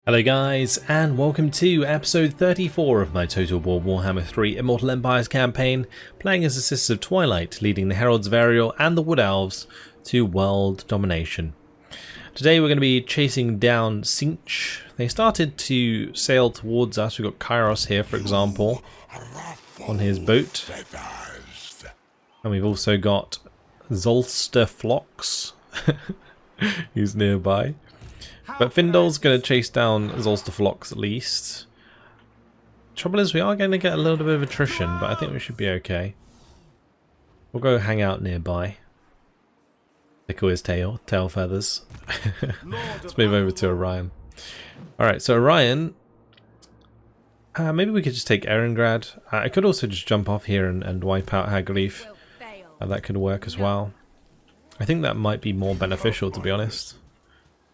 Hello guys, and welcome to episode 34 of my Total War Warhammer 3 Immortal Empires campaign, playing as the Sisters of Twilight, leading the Heralds of Ariel and the Wood Elves to world domination. Today we're going to be chasing down Tzeentch. They started to sail towards us. We've got Kairos here, for example, on his boat. And we've also got Zolsterflox, who's nearby. But Findol's going to chase down Zolsterflox at least. Trouble is, we are going to get a little bit of attrition, but I think we should be okay. We'll go hang out nearby. Tickle his tail feathers. Let's move over to Orion. Alright, so Orion... maybe we could just take Erengrad. I could also just jump off here and wipe out Hagleaf. That could work as well. I think that might be more beneficial, to be honest.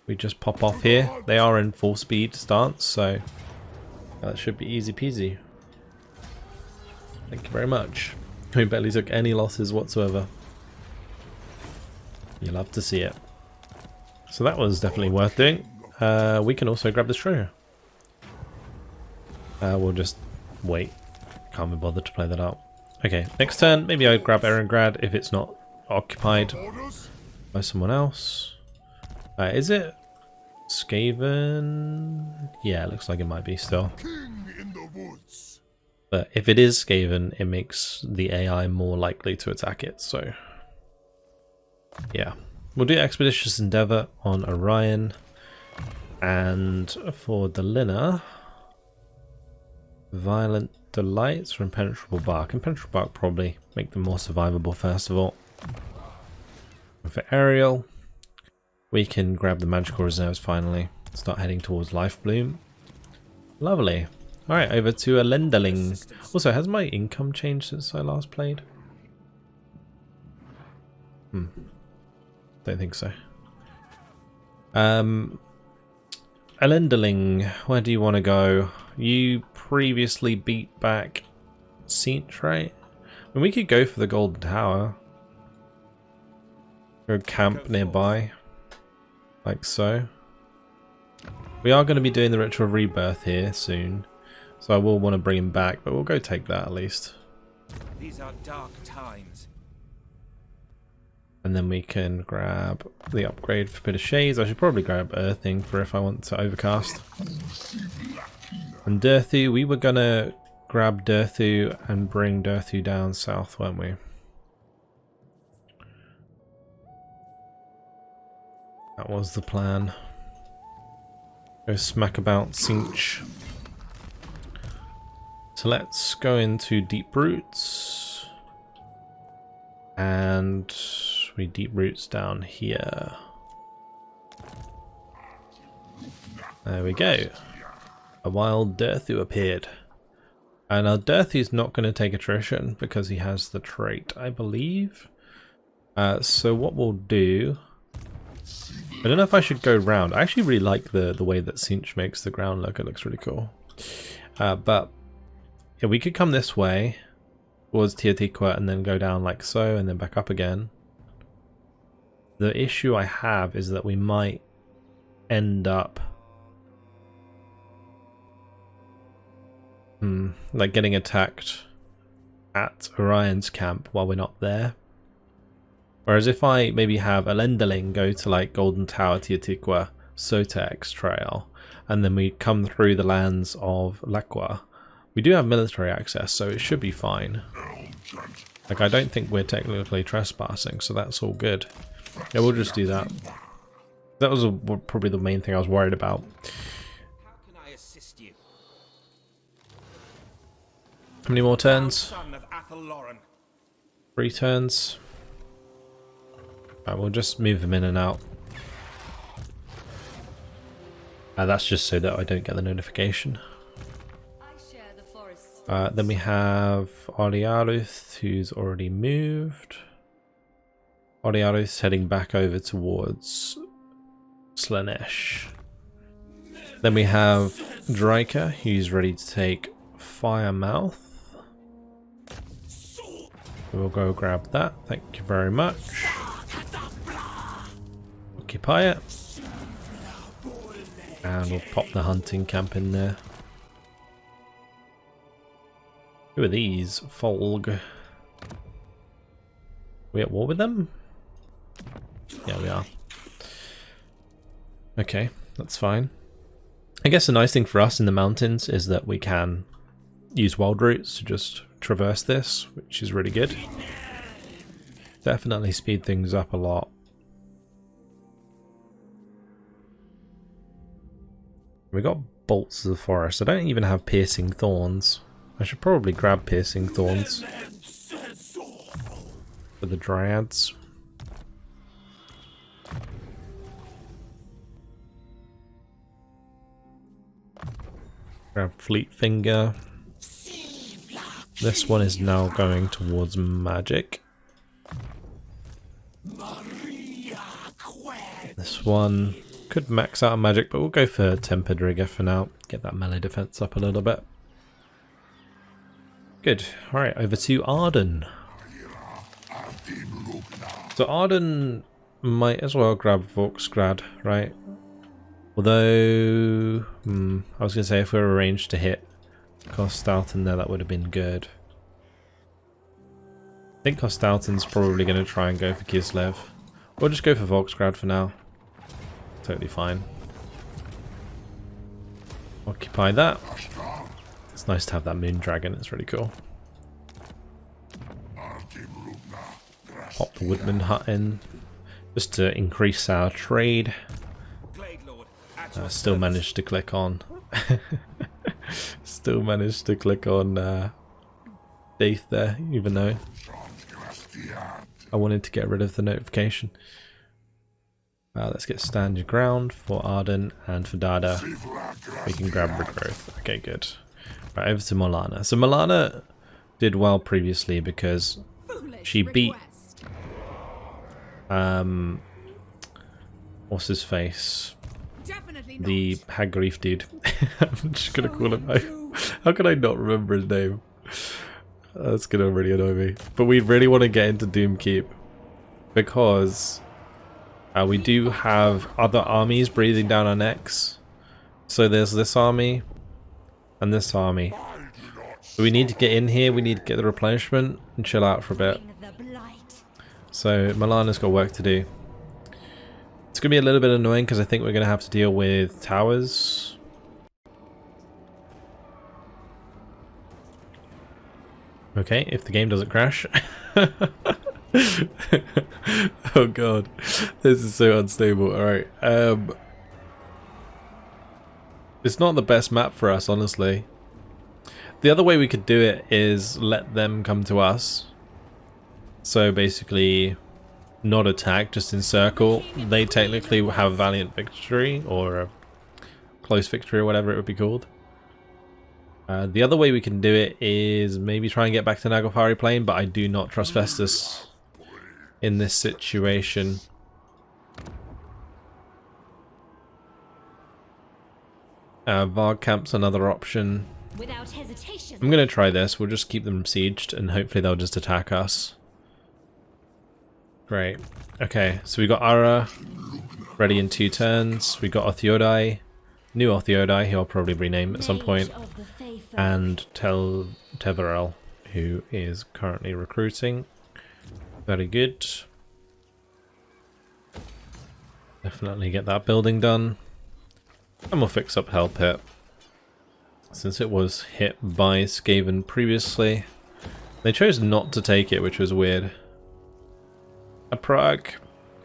We just pop off here. They are in full speed stance, so that should be easy peasy. Thank you very much. We barely took any losses whatsoever. You love to see it. So that was definitely worth doing. We can also grab this treasure. We'll just wait. Can't be bothered to play that out. Okay, next turn, maybe I grab Erengrad if it's not occupied by someone else. Is it Skaven? Yeah, it looks like it might be still. But if it is Skaven, it makes the AI more likely to attack it, so... yeah. We'll do Expeditious Endeavour on Orion. And for Delina... Violent Delights or Impenetrable Bark. Impenetrable Bark probably make them more survivable first of all. And for Ariel... we can grab the magical reserves finally. Start heading towards Life Bloom. Lovely. Alright, over to a Lenderling. Also, has my income changed since I last played? Don't think so. Elenderling, where do you want to go? You previously beat back Tzeentch, right? I mean, we could go for the Golden Tower. Go camp nearby. Like so. We are going to be doing the Ritual of Rebirth here soon, so I will want to bring him back, but we'll go take that at least. These are dark times. And then we can grab the upgrade for Bit of Shades. I should probably grab Earthing for if I want to Overcast. And Durthu, we were going to grab Durthu and bring Durthu down south, weren't we? That was the plan. Go smack about Tzeentch. So let's go into Deep Roots. And we Deep Roots down here. There we go. A wild Durthu appeared. And our Durthu's not going to take attrition because he has the trait, I believe. So what we'll do... I don't know if I should go round. I actually really like the way that Tzeentch makes the ground look. It looks really cool. But yeah, we could come this way towards Teotihuacan and then go down like so and then back up again. The issue I have is that we might end up like getting attacked at Orion's camp while we're not there. Whereas if I maybe have a Lenderling go to like Golden Tower, Teotihuacan, Sotex Trail, and then we come through the lands of Laqua, we do have military access, so it should be fine. Like, I don't think we're technically trespassing, so that's all good. Yeah, we'll just do that. That was probably the main thing I was worried about. How can I assist you? How many more turns? Son of Athelloren. 3 turns. Right, we'll just move them in and out. That's just so that I don't get the notification. Then we have Arialuth, who's already moved. Arialuth's heading back over towards Slaanesh. Then we have Drycha, who's ready to take Firemouth. We'll go grab that. Thank you very much. Occupy it. And we'll pop the hunting camp in there. Who are these? Folg. We at war with them? Yeah, we are. Okay, that's fine. I guess the nice thing for us in the mountains is that we can use wild routes to just traverse this, which is really good. Definitely speed things up a lot. We got bolts of the forest. I don't even have piercing thorns. I should probably grab piercing thorns for the dryads. Grab Fleet Finger. This one is now going towards magic. This one could max out on magic, but we'll go for Tempered Rigor for now. Get that melee defense up a little bit. Good. Alright, over to Arden. So Arden might as well grab Volksgrad, right? Although, I was going to say if we were arranged to hit Kostalton there, that would have been good. I think Kostalton's probably going to try and go for Kislev. We'll just go for Volksgrad for now. Totally fine. Occupy that. It's nice to have that moon dragon, it's really cool. Pop the woodman hut in, just to increase our trade. Still managed to click on. Still managed to click on Daith there, even though I wanted to get rid of the notification. Let's get stand your ground for Arden, and for Dada we can grab regrowth. Okay, good. Right, over to Molana. So Molana did well previously because she beat what's his face? The Hagreef dude. I'm just gonna call him. How can I not remember his name? That's gonna really annoy me. But we really want to get into Doomkeep because we do have other armies breathing down our necks. So there's this army and this army. So we need to get in here. We need to get the replenishment and chill out for a bit. So Milana's got work to do. It's going to be a little bit annoying because I think we're going to have to deal with towers. Okay, if the game doesn't crash. Oh god, this is so unstable. Alright, it's not the best map for us, honestly. The other way we could do it is let them come to us. So basically not attack, just encircle. They technically have a valiant victory or a close victory or whatever it would be called. The other way we can do it is maybe try and get back to Naglfari Plain, but I do not trust Festus in this situation. Varg Camp's another option. Without hesitation. I'm going to try this. We'll just keep them sieged and hopefully they'll just attack us. Great. Okay, so we got Ara ready in 2 turns. We got Othiodai, new Othiodai, who I'll probably rename at some point, and Teverel, who is currently recruiting. Very good. Definitely get that building done. And we'll fix up Hell Pit, since it was hit by Skaven previously. They chose not to take it, which was weird. A Prague.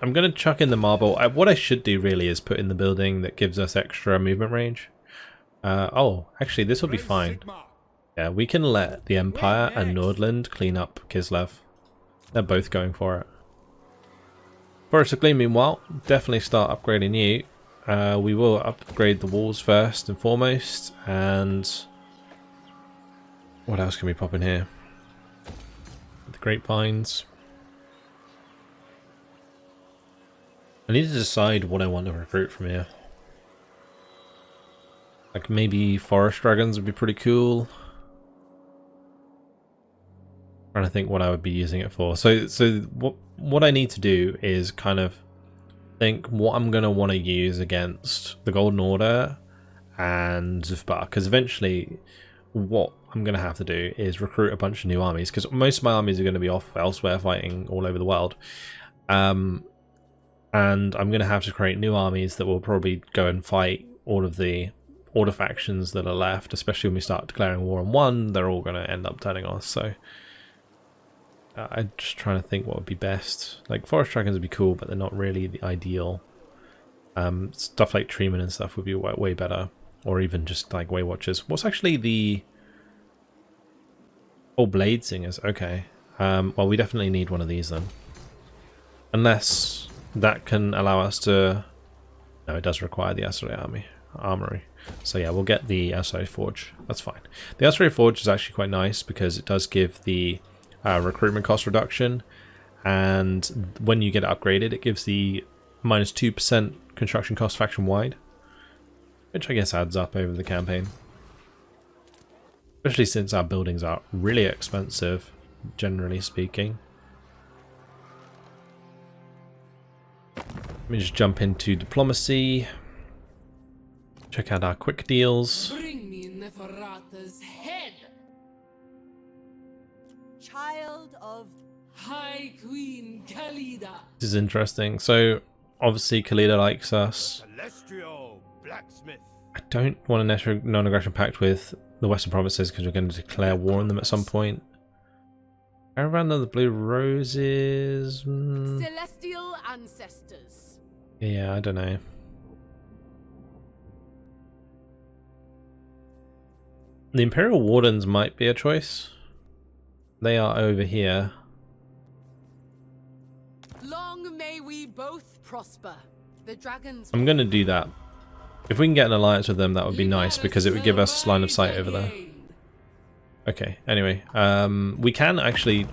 I'm going to chuck in the marble. What I should do really is put in the building that gives us extra movement range. Oh, actually this will be fine. Yeah, we can let the Empire and Nordland clean up Kislev. They're both going for it. Forest of Gleam, meanwhile, definitely start upgrading you. We will upgrade the walls first and foremost, and what else can we pop in here? The grapevines. I need to decide what I want to recruit from here. Like maybe forest dragons would be pretty cool. Trying to think what I would be using it for. So what I need to do is kind of think what I'm going to want to use against the Golden Order and Zufbar, because eventually what I'm going to have to do is recruit a bunch of new armies, because most of my armies are going to be off elsewhere fighting all over the world. And I'm going to have to create new armies that will probably go and fight all of the Order factions that are left, especially when we start declaring war on one. They're all going to end up turning on us, so I'm just trying to think what would be best. Like, Forest Dragons would be cool, but they're not really the ideal. Stuff like Treeman and stuff would be way better, or even just like Way Watchers. What's actually the... Oh, Blade Singers, okay. Well, we definitely need one of these then. Unless that can allow us to... No, it does require the Asari Armory. So yeah, we'll get the Asari Forge. That's fine. The Asari Forge is actually quite nice because it does give the recruitment cost reduction, and when you get it upgraded, it gives the -2% construction cost faction wide, which I guess adds up over the campaign. Especially since our buildings are really expensive, generally speaking. Let me just jump into diplomacy. Check out our quick deals. Bring me Neferata's head. Child of High Queen Khalida. This is interesting. So obviously Khalida likes us. Celestial blacksmith. I don't want a non-aggression pact with the Western Provinces because we're going to declare war on them at some point. Caravan of the Blue Roses. celestial ancestors. Yeah, I don't know. The Imperial Wardens might be a choice. They are over here. Long may we both prosper. The dragons. I'm going to do that. If we can get an alliance with them, that would be nice because it would give us line of sight over there. Okay, anyway, we can actually...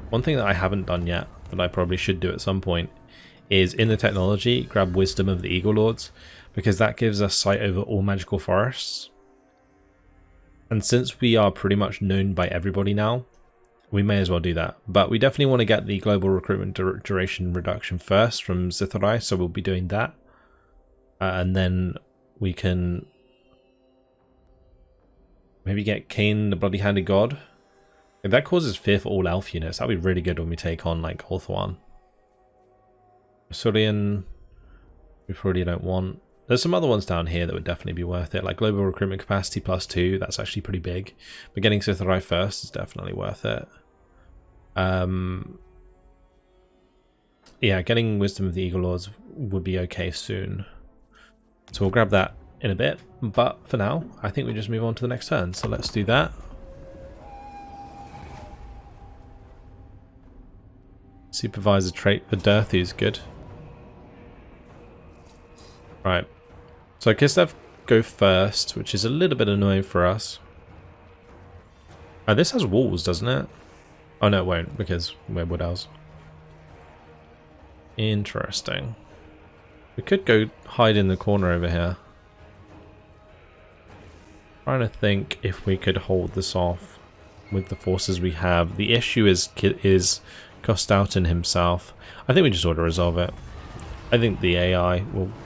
One thing that I haven't done yet, but I probably should do at some point, is in the technology, grab Wisdom of the Eagle Lords, because that gives us sight over all magical forests. And since we are pretty much known by everybody now, we may as well do that. But we definitely want to get the global recruitment duration reduction first from Zitharai, so we'll be doing that. And then we can maybe get Cain the Bloody Handed God. If that causes fear for all elf units, that'd be really good when we take on like Orthwan. Surian, we probably don't want. There's some other ones down here that would definitely be worth it, like global recruitment capacity +2. That's actually pretty big. But getting Zitharai first is definitely worth it. Yeah, getting Wisdom of the Eagle Lords would be okay soon. So we'll grab that in a bit. But for now, I think we just move on to the next turn. So let's do that. Supervisor trait for Durthu is good. Right. So Kislev go first, which is a little bit annoying for us. Oh, this has walls, doesn't it? Oh no, it won't, because we're Wood Elves. Interesting. We could go hide in the corner over here. Trying to think if we could hold this off with the forces we have. The issue is Kostautin himself. I think we just ought to resolve it. I think the AI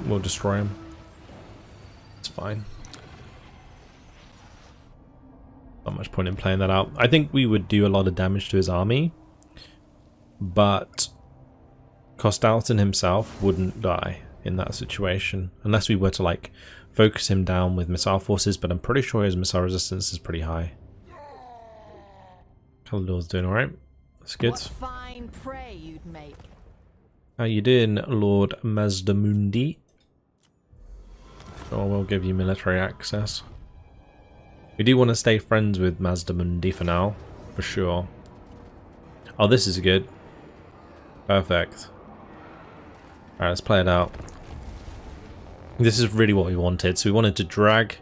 will destroy him. It's fine. Not much point in playing that out. I think we would do a lot of damage to his army, but Kostautin himself wouldn't die in that situation unless we were to like focus him down with missile forces, but I'm pretty sure his missile resistance is pretty high. Kalador's doing alright. That's good. What fine prey you'd make. How you doing, Lord Mazdamundi? Sure, we'll give you military access. We do want to stay friends with Mazdamundi for now, for sure. Oh, this is good. Perfect. Alright, let's play it out. This is really what we wanted. So we wanted to drag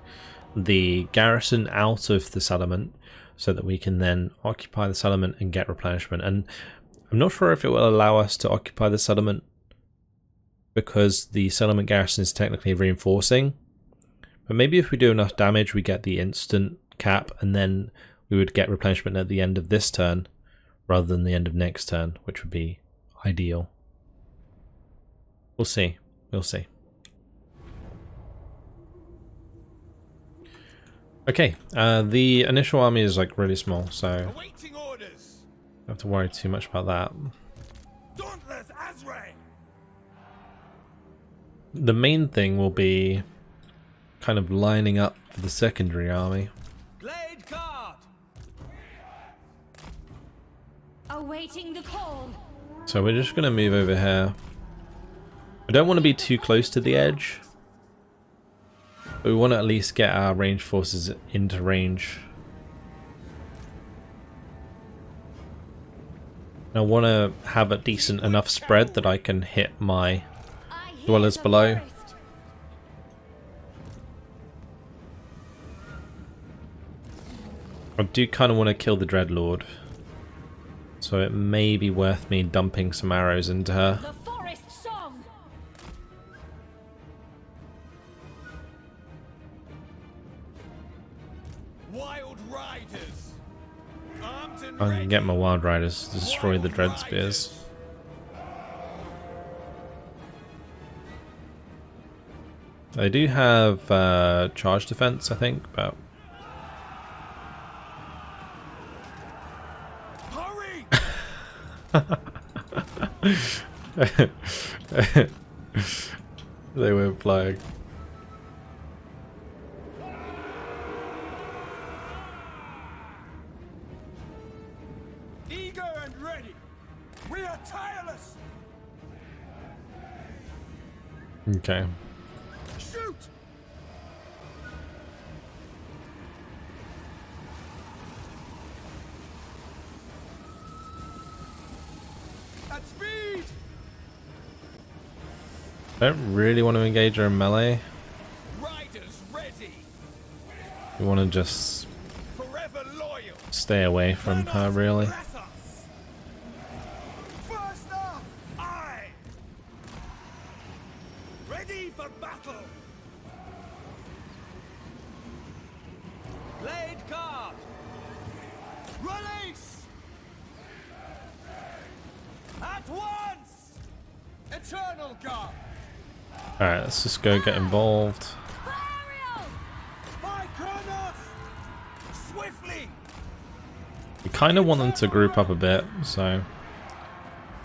the garrison out of the settlement so that we can then occupy the settlement and get replenishment. And I'm not sure if it will allow us to occupy the settlement because the settlement garrison is technically reinforcing. But maybe if we do enough damage, we get the instant cap, and then we would get replenishment at the end of this turn rather than the end of next turn, which would be ideal. We'll see. We'll see. Okay, the initial army is like really small, so Awaiting orders. don't have to worry too much about that. Dauntless Azrael. The main thing will be kind of lining up for the secondary army. Blade guard. Awaiting the call. So we're just going to move over here. I don't want to be too close to the edge, but we want to at least get our ranged forces into range. I want to have a decent enough spread that I can hit my I hear dwellers the below. forest. I do kind of want to kill the Dreadlord, so it may be worth me dumping some arrows into her. The forest song. Wild riders. Armed and I can ready. get my Wild Riders to destroy the Dread Spears. They do have charge defense, I think, but Hurry! they went flying. Eager and ready. We are tireless. Okay. Shoot! At speed! I don't really want to engage her in melee. Riders ready. We want to just Forever loyal. stay away from her, really. Bless us. First up, I. Ready for battle. Blade guard. Release. At once. Eternal guard. Alright, let's just go get involved. Ariel. My Kronos. Swiftly. We kind of want them to group up a bit, so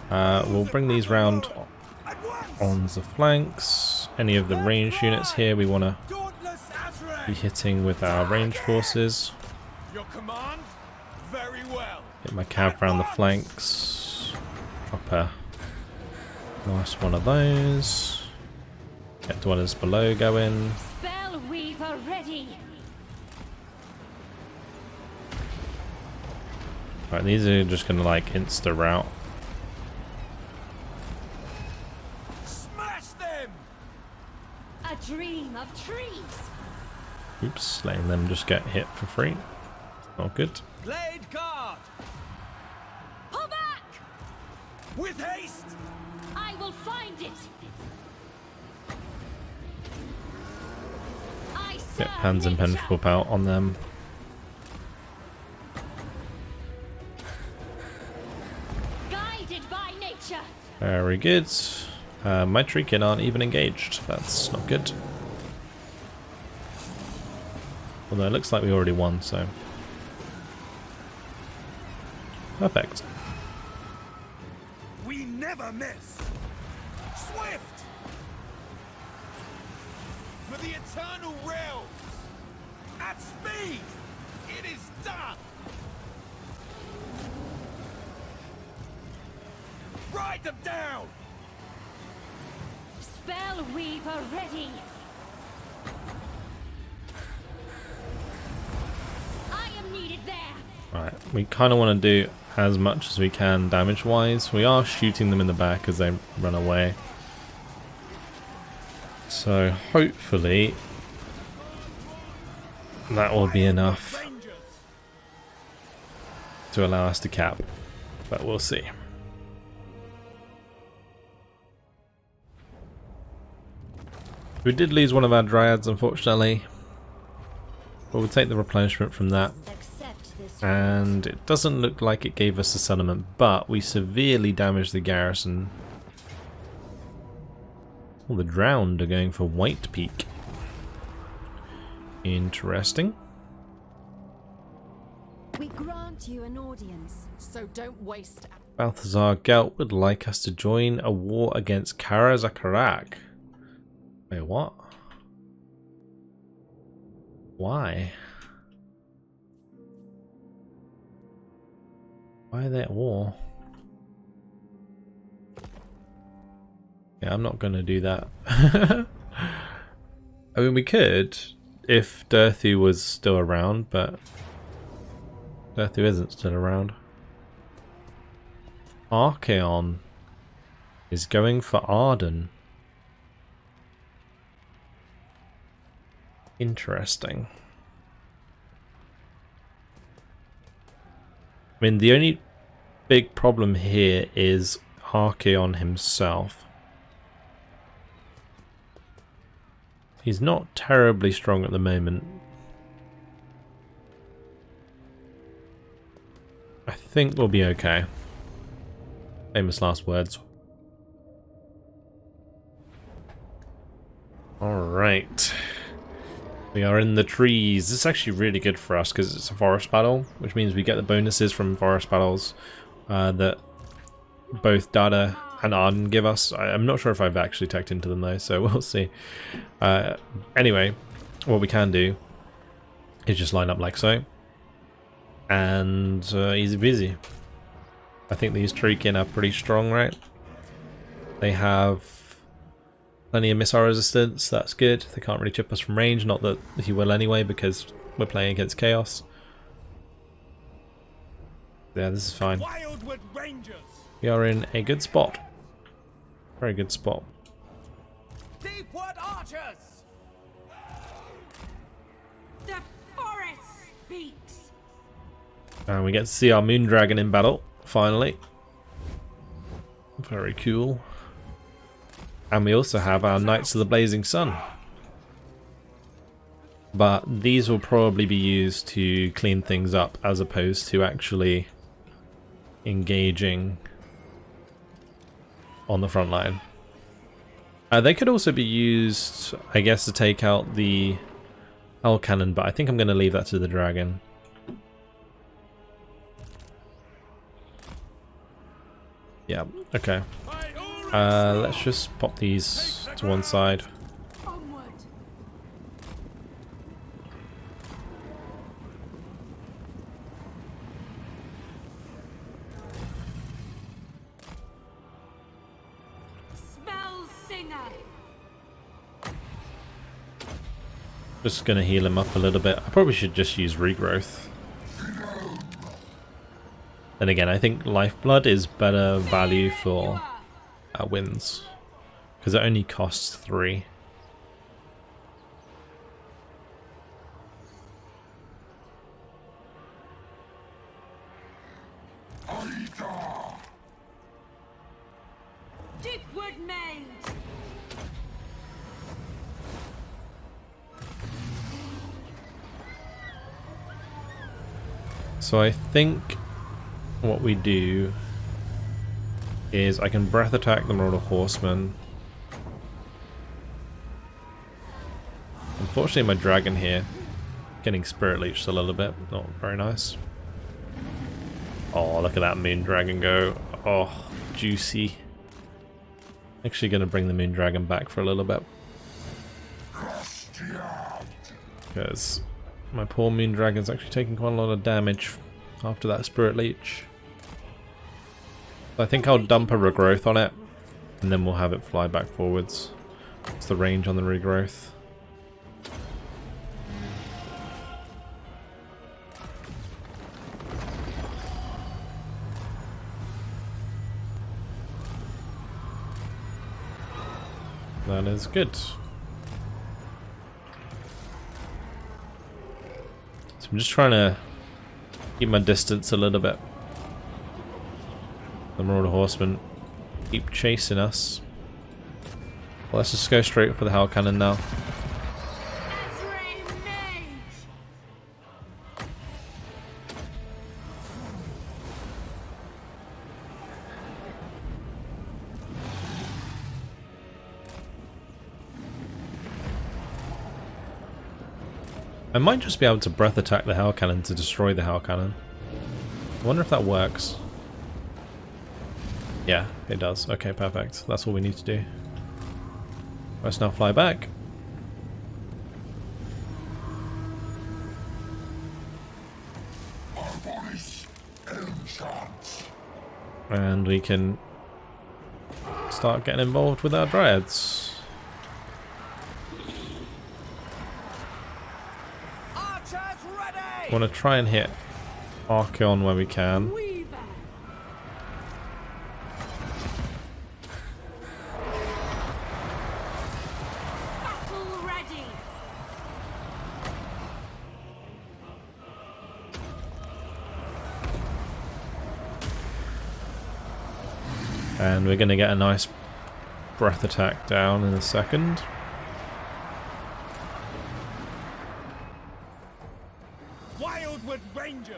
we'll bring these round At once. on the flanks. Any of the ranged units here we want to Dauntless Azrael. be hitting with our ranged forces. Your command? Very well. Hit my cav around the flanks. Drop a nice one of those. Get dwellers below going. Spell weaver ready. Right, these are just going to like insta route. Smash them! A dream of trees. Oops, letting them just get hit for free. Not good. Blade guard! Pull back. With haste! I will find it. I Get serve Pans and nature. Penfolk out on them. Guided by nature. Very good. My Treekin aren't even engaged. That's not good. Although it looks like we already won, so. Perfect. We never miss! Swift! For the eternal realms! At speed! It is done! Ride them down! Spell weaver ready. I am needed there. Right, we kind of want to do as much as we can damage-wise. We are shooting them in the back as they run away. So hopefully that will be enough Rangers! to allow us to cap, but we'll see. We did lose one of our dryads, unfortunately, but we'll take the replenishment from that. Accept this. And it doesn't look like it gave us a settlement, but we severely damaged the garrison. Well, the Drowned are going for White Peak. Interesting. We grant you an audience. So don't waste. Balthazar Gelt would like us to join a war against Karazakarak. Wait, what? Why? Why are they at war? Yeah, I'm not gonna do that. I mean, we could if Durthu was still around, but Durthu isn't still around. ARCHAON is going for Arden. Interesting. I mean, the only big problem here is ARCHAON himself. He's not terribly strong at the moment. I think we'll be okay. Famous last words. Alright. We are in the trees. This is actually really good for us because it's a forest battle, which means we get the bonuses from forest battles that both Dada and Arden give us. I'm not sure if I've actually teched into them though, so we'll see. Anyway, what we can do is just line up like so. And easy peasy. I think these Treekin are pretty strong, right? They have plenty of missile resistance, that's good. They can't really chip us from range, not that he will anyway because we're playing against Chaos. Yeah, this is fine. Wildwood Rangers. We are in a good spot. Very good spot. Deepwood Archers. The forest speaks. And we get to see our Moon Dragon in battle, finally. Very cool. And we also have our Knights of the Blazing Sun. But these will probably be used to clean things up as opposed to actually engaging on the front line. They could also be used, I guess, to take out the Hell Cannon, but I think I'm going to leave that to the dragon. Yeah, okay. Let's just pop these to one side. Onward. Spell singer. Just going to heal him up a little bit. I probably should just use Regrowth. Then again, I think Lifeblood is better value for wins, because it only costs 3. Deepwood Mage. So I think what we do is I can breath attack the Marauder Horseman. Unfortunately, my dragon here getting Spirit Leeched a little bit. Not very nice. Oh, look at that Moon Dragon go. Oh, juicy. Actually going to bring the Moon Dragon back for a little bit. Because my poor Moon Dragon's actually taking quite a lot of damage after that Spirit Leech. I think I'll dump a Regrowth on it, and then we'll have it fly back forwards. What's the range on the Regrowth? That is good. So I'm just trying to keep my distance a little bit. The Marauder Horsemen keep chasing us. Well, let's just go straight for the Hell Cannon now. I might just be able to breath attack the Hell Cannon to destroy the Hell Cannon. I wonder if that works. Yeah, it does. Okay, perfect. That's all we need to do. Let's now fly back. And we can start getting involved with our Dryads. Archers ready! Want to try and hit Archaon where we can. Weaver. Battle ready. And we're going to get a nice breath attack down in a second. Wildwood Rangers!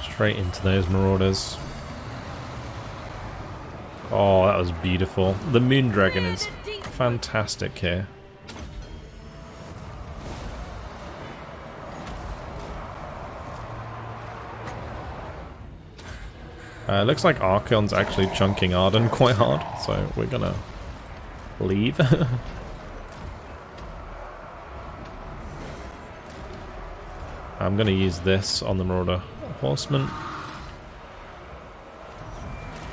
Straight into those Marauders. Oh, that was beautiful. The Moon Dragon is fantastic here. Looks like Archaon's actually chunking Arden quite hard, so we're gonna leave. I'm gonna use this on the Marauder Horseman.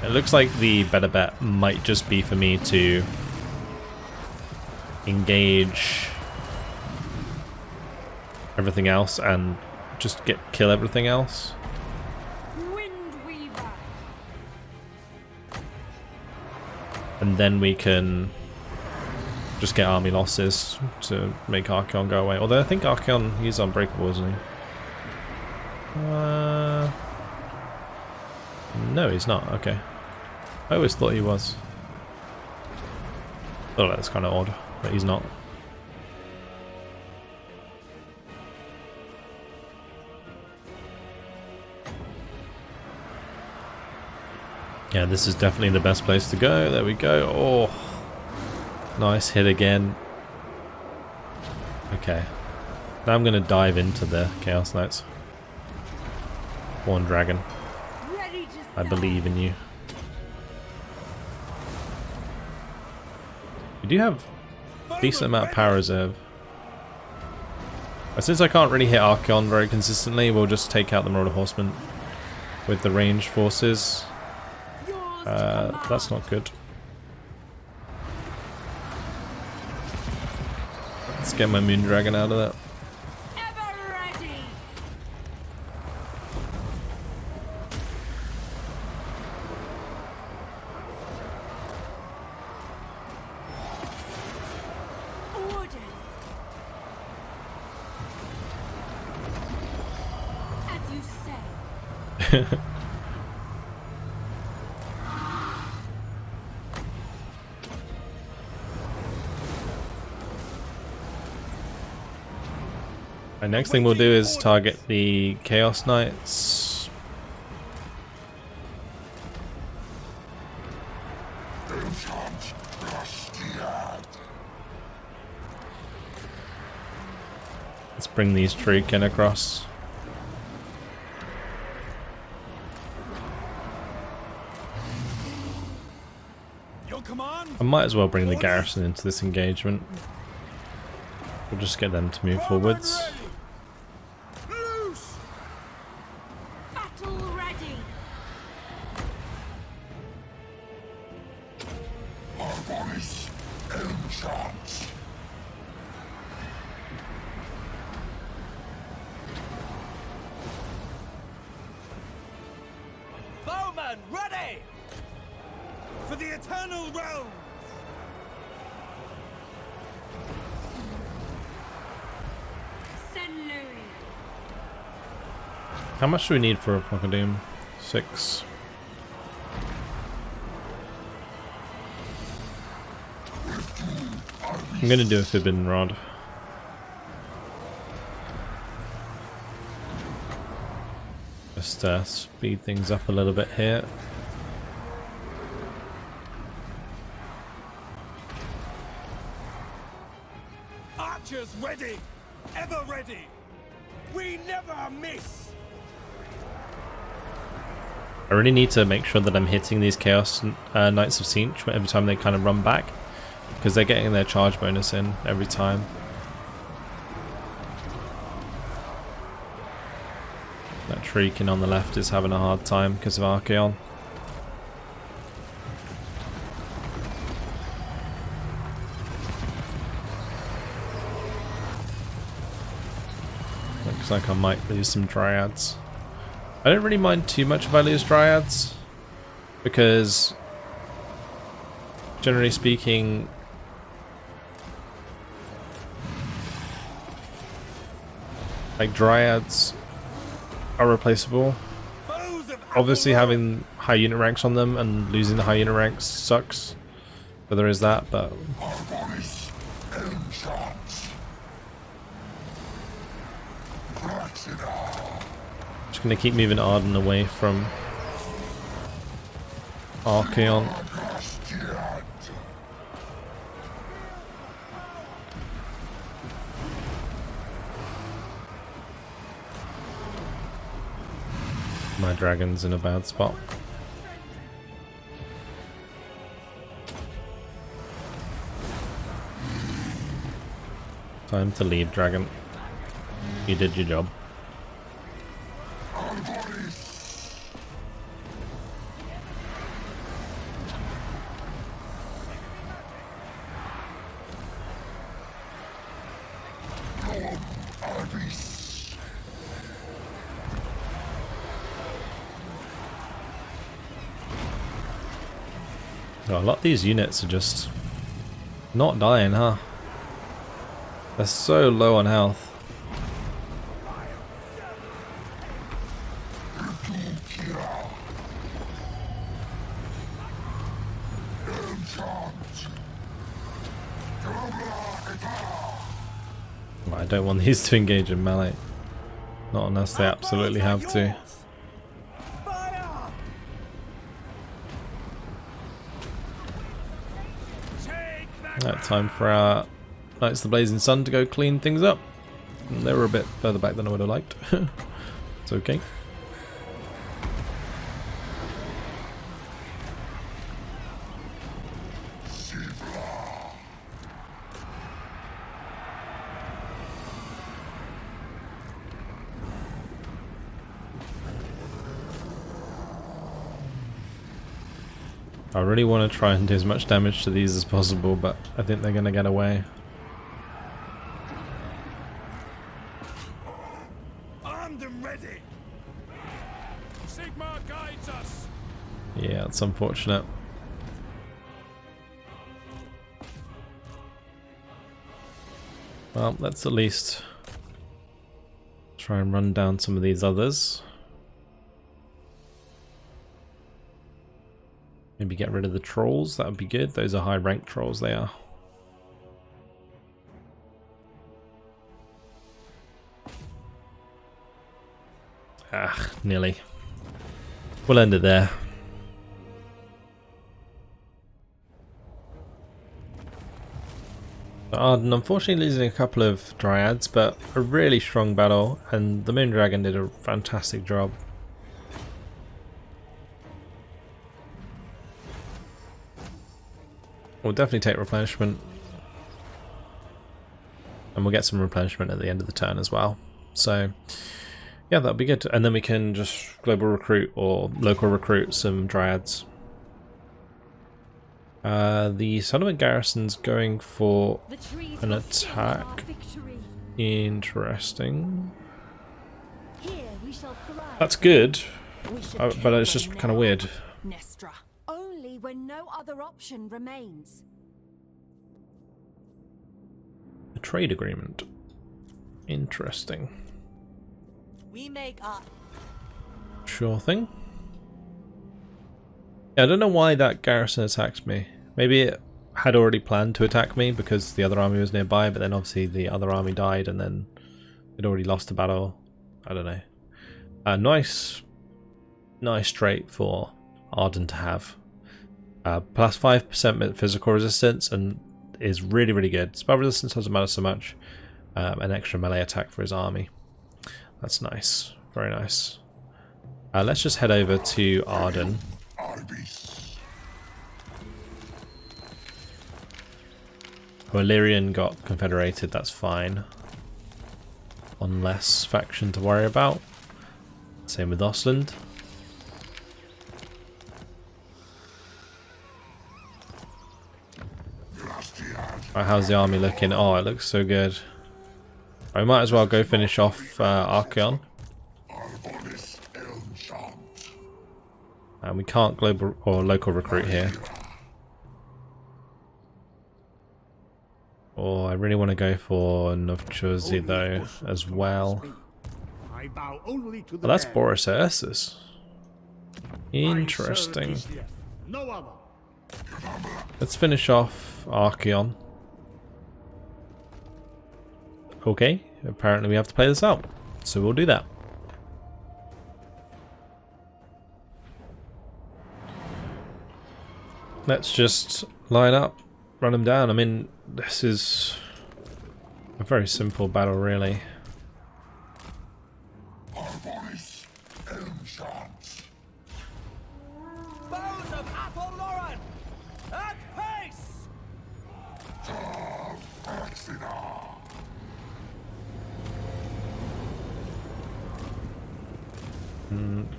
It looks like the better bet might just be for me to engage everything else and just kill everything else. And then we can just get army losses to make Archaon go away. Although I think Archaon, he's unbreakable, isn't he? No, he's not. Okay. I always thought he was. Oh, that's kind of odd, but he's not. Yeah, this is definitely the best place to go. There we go. Oh, nice hit again. Okay. Now I'm going to dive into the Chaos Knights. Horn Dragon. I believe in you. We do have a decent amount of power reserve. Since I can't really hit Archaon very consistently, we'll just take out the Marauder Horsemen with the ranged forces. That's not good. Let's get my Moon Dragon out of that. Ever ready. Order. As you say. The next thing we'll do is target the Chaos Knights. Let's bring these Shuriken across. Your command? I might as well bring the garrison into this engagement. We'll just get them to move forwards. Loose! Battle ready. Bowman ready! For the eternal realms! Send Louis. How much do we need for a Flock of Doom? 6. I'm gonna do a Forbidden Rod. Just speed things up a little bit here. Archers ready! Ever ready! We never miss! I really need to make sure that I'm hitting these Chaos Knights of Tzeentch every time they kind of run back, because they're getting their charge bonus in every time. That Shrieking on the left is having a hard time because of Archaon. Looks like I might lose some Dryads. I don't really mind too much if I lose Dryads, because generally speaking, like, Dryads are replaceable. Obviously having high unit ranks on them and losing the high unit ranks sucks, but there is that. But just gonna keep moving Arden away from Archaon. My dragon's in a bad spot. Time to leave, dragon. You did your job. Oh, a lot of these units are just not dying, huh? They're so low on health. I don't want these to engage in melee. Not unless they absolutely have to. Right, time for our Knights of the Blazing Sun to go clean things up. They were a bit further back than I would have liked. It's okay. I really want to try and do as much damage to these as possible, but I think they're going to get away. Armed and ready. Sigma guides us. Yeah, it's unfortunate. Well, let's at least try and run down some of these others. Maybe get rid of the trolls, that would be good. Those are high rank trolls, they are. Ah, nearly. We'll end it there. Arden unfortunately losing a couple of Dryads, but a really strong battle, and the Moon Dragon did a fantastic job. We'll definitely take replenishment, and we'll get some replenishment at the end of the turn as well. So yeah, that'll be good, and then we can just global recruit or local recruit some Dryads. The settlement garrison's going for an attack. Interesting. That's good, but it's just kind of weird. Nestra. Only when no other option remains. A trade agreement. Interesting. We make up. Sure thing. Yeah, I don't know why that garrison attacked me. Maybe it had already planned to attack me because the other army was nearby, but then obviously the other army died and then it already lost the battle. I don't know. Nice trait for Arden to have. Plus 5% physical resistance, and is really, really good. Spell resistance doesn't matter so much. An extra melee attack for his army. That's nice. Very nice. Let's just head over to Arden. Illyrian got confederated, that's fine. One less faction to worry about. Same with Ostland. Right, how's the army looking? Oh, it looks so good. I might as well go finish off Archaon. And we can't global or local recruit here. Oh, I really want to go for Novchozi though as well. Well, that's Boris Ursus. Interesting. Let's finish off Archaon. Okay, apparently we have to play this out, so we'll do that. Let's just line up, run them down. I mean, this is a very simple battle, really. Bows of Athelloran! At pace!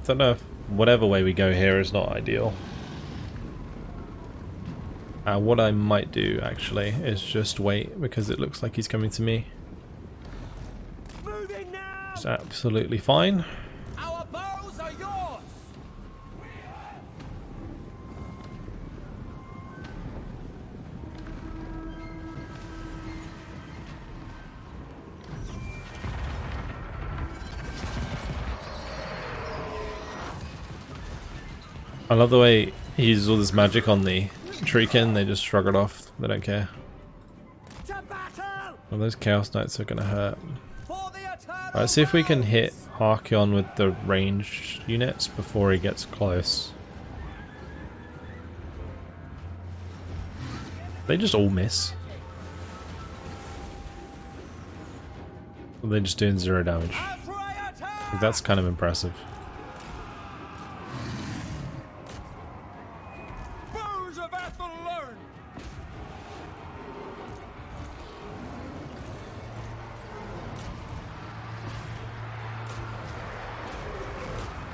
Don't know if whatever way we go here is not ideal. What I might do actually is just wait because it looks like he's coming to me. Moving now! It's absolutely fine. Our bows are yours! I love the way he uses all this magic on the Treekin, they just shrug it off, they don't care. To battle! Well, those Chaos Knights are gonna hurt. For the eternal Let's see if we can hit realms! Archaon with the ranged units before he gets close. They just all miss. Or they're just doing 0 damage. Athraeatas! That's kind of impressive. Bows of Athelloran!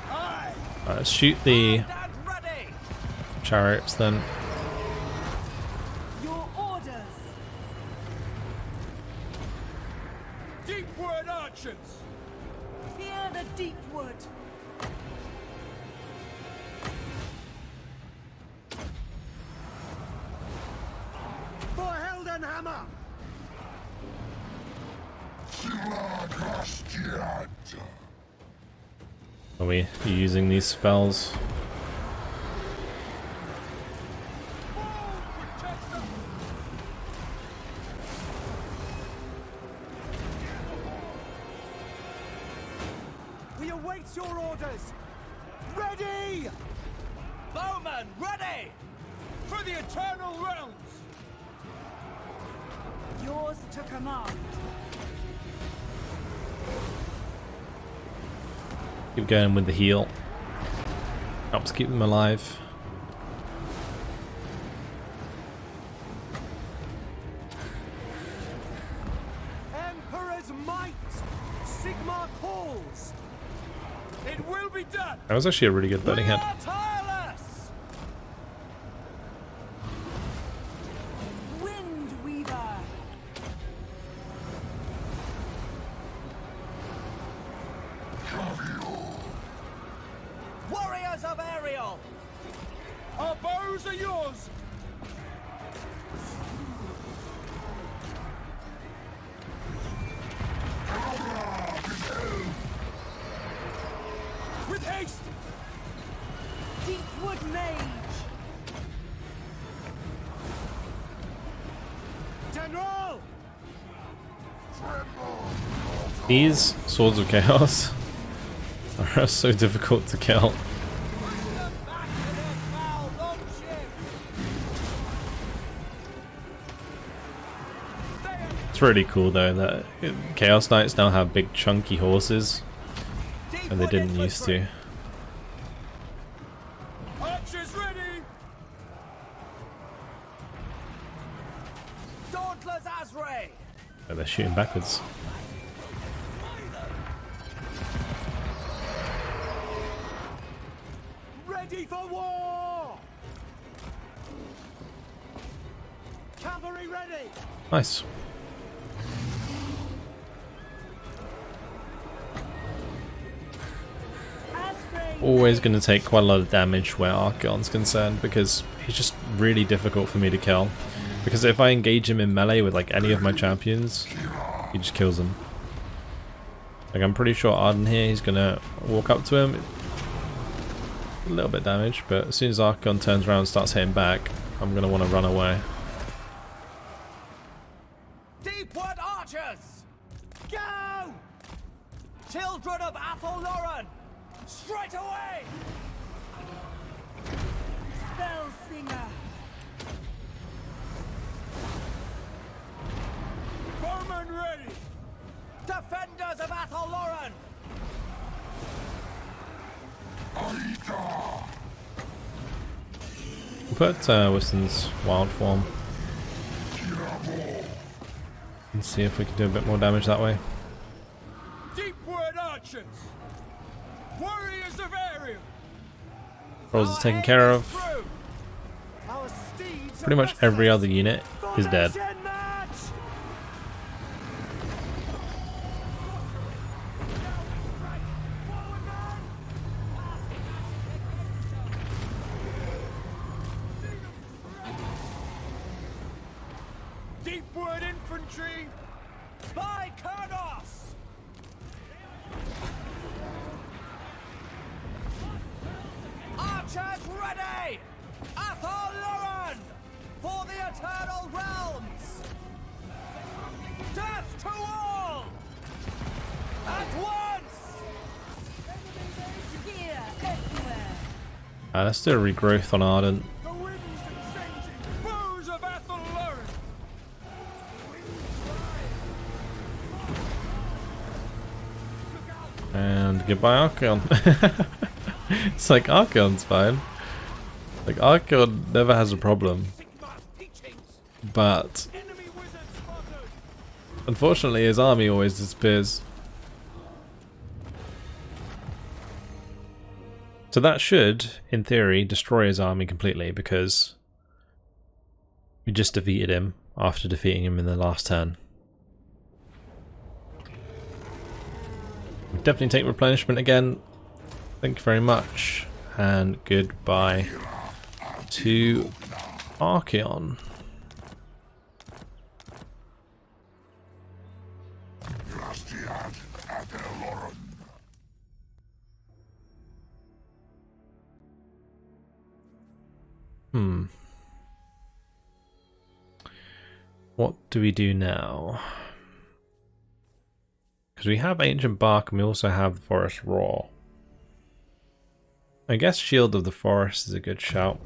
Aye! Let's shoot the And ready! chariots then. Your orders. Deepward archers! Fear the deep wood. For Heldenhammer! Are we using these spells? We await your orders! Ready! Bowman, ready! For the eternal realms! Yours to command. Keep going with the heal. Helps keep them alive. Emperor's might! Sigmar calls! It will be done! That was actually a really good burning We head. are tireless! Wind weaver. Warriors of Ariel! Our bows are yours! With haste! Deepwood mage. General! These Swords of Chaos are so difficult to kill. Bring them back to their foul lordship! It's really cool though that Chaos Knights now have big chunky horses, and they didn't used to. Archers ready! Dauntless Azray! But they're shooting backwards. Ready for war! Cavalry ready! Nice. Always going to take quite a lot of damage where ARCHAON'S concerned, because he's just really difficult for me to kill. Because if I engage him in melee with like any of my champions, he just kills them. Like I'm pretty sure Arden here, he's going to walk up to him. A little bit damage, but as soon as ARCHAON turns around and starts hitting back, I'm going to want to run away. Deepwood archers! Go! Children of Athelloren! Straight away! Spell Singer. Bowmen ready! Defenders of Athelloren! We'll put Wiston's wild form. And see if we can do a bit more damage that way. Deepwood archers! Warriors of Ariel! Rolls is taken care of. Pretty much every other unit is dead. Deepwood infantry! By Kurnos! Archers ready! Athelloren! For the Eternal Realms! Death to all! At once! Fear everywhere. Let's do a regrowth on Ardent. The winds are changing! Foes of Athelloren! And goodbye Archaon. It's like Archaon's fine. Like Archaon never has a problem. But Enemy wizard spotted! unfortunately his army always disappears. So that should, in theory, destroy his army completely, because we just defeated him after defeating him in the last turn. Definitely take replenishment again. Thank you very much. And goodbye to Archaon. What do we do now? Because we have Ancient Bark and we also have the Forest Raw. I guess Shield of the Forest is a good shout.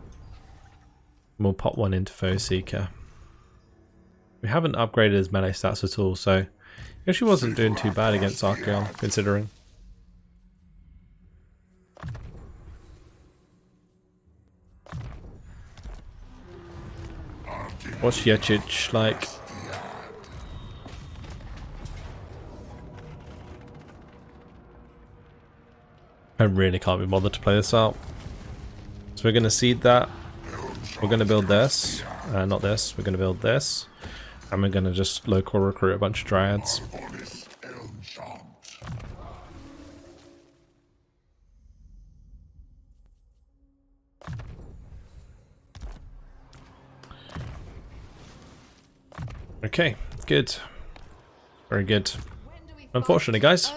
We'll pop one into Foe Seeker. We haven't upgraded his melee stats at all, so he actually wasn't doing too bad against Archaon, considering. What's Yechich like? I really can't be bothered to play this out. So we're going to seed that. We're going to build this. Not this. We're going to build this. And we're going to just local recruit a bunch of Dryads. Okay, good. Very good. Unfortunately, guys,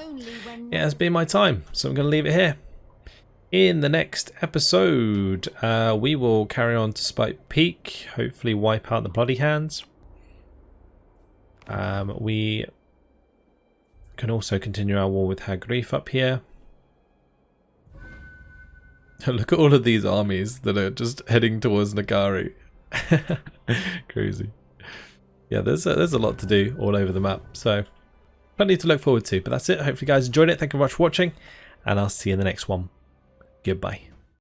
it has been my time, so I'm going to leave it here. In the next episode, we will carry on to Spike Peak, hopefully wipe out the Bloody Hands. We can also continue our war with Hagrif up here. Look at all of these armies that are just heading towards Nagari. Crazy. yeah, there's a lot to do all over the map. So plenty to look forward to. But that's it. Hopefully you guys enjoyed it. Thank you very much for watching. And I'll see you in the next one. Goodbye.